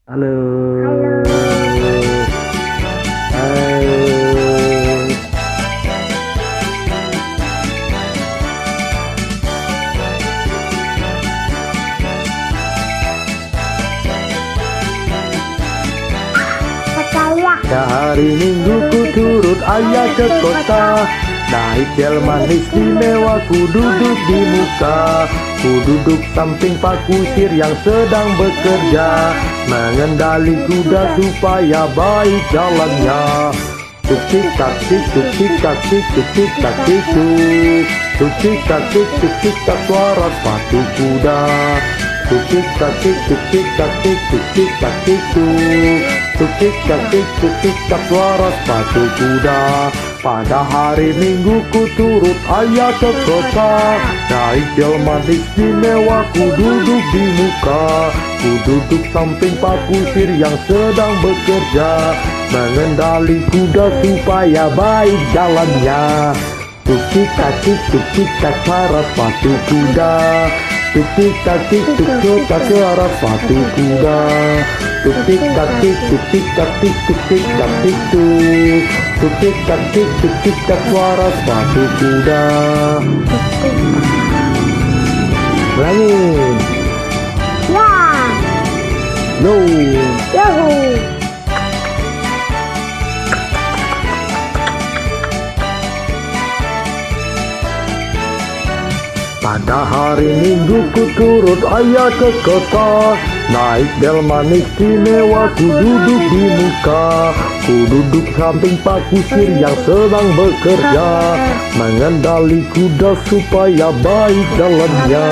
Halo. Halo. Hai. Percaya. Ya hari Minggu ku turut ayah ke kota. Naik del manis istimewa, ku duduk di muka. Ku duduk samping Pak Kusir yang sedang bekerja, mengendali kuda supaya baik jalannya. Tuk tik tak tik, tuk tik tak tik, tuk tik tak tik tuk. Tuk tik tak tik, tuk tik tak, suara sepatu kuda. Tuk tik tak tik, tuk tik tak tik, tuk tik tak tik tuk. Tuk tik tak tik, tuk tik tak, suara sepatu kuda. Pada hari Minggu ku turut ayah ke kota. Naik delman istimewa, ku duduk di muka. Ku duduk samping Pak Kusir yang sedang bekerja, mengendali kuda supaya baik jalannya. Tuk tik tak tik, tuk tik tak, suara sepatu kuda. Tuk tik tak tik, tuk tik tak, suara sepatu kuda. Tuk tik tak tik, tuk tik tak tik, tuk tik tak tik tuk. Tuk tik tak tik, tuk tik tak, suara sepatu kuda. Langit. Ya. Yo. Yuhu. Pada hari Minggu ku turut ayah ke kota. Naik delman istimewa, ku duduk di muka. Ku duduk samping Pak Kusir yang sedang bekerja, mengendali kuda supaya baik jalannya.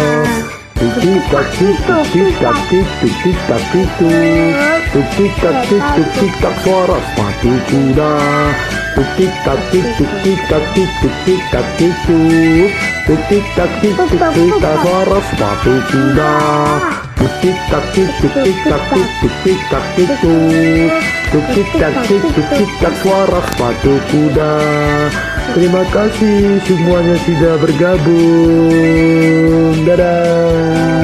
Tuk tik tak tik, tuk tik tak tik, tuk tik tak tik tuk. Tuk tik tak tik, tuk tik tak, suara sepatu kuda. Tuk tik tak tik, tuk tik tak tik, tuk tik tak tik tuk. Tuk tik tak tik, tuk tik tak, suara sepatu kuda. Tuk tik tak tik, tuk tik tak tik, tuk tik tak tik tuk. Tuk tik tak tik, tuk tik tak, suara sepatu kuda. Terima kasih semuanya sudah bergabung. Dadah.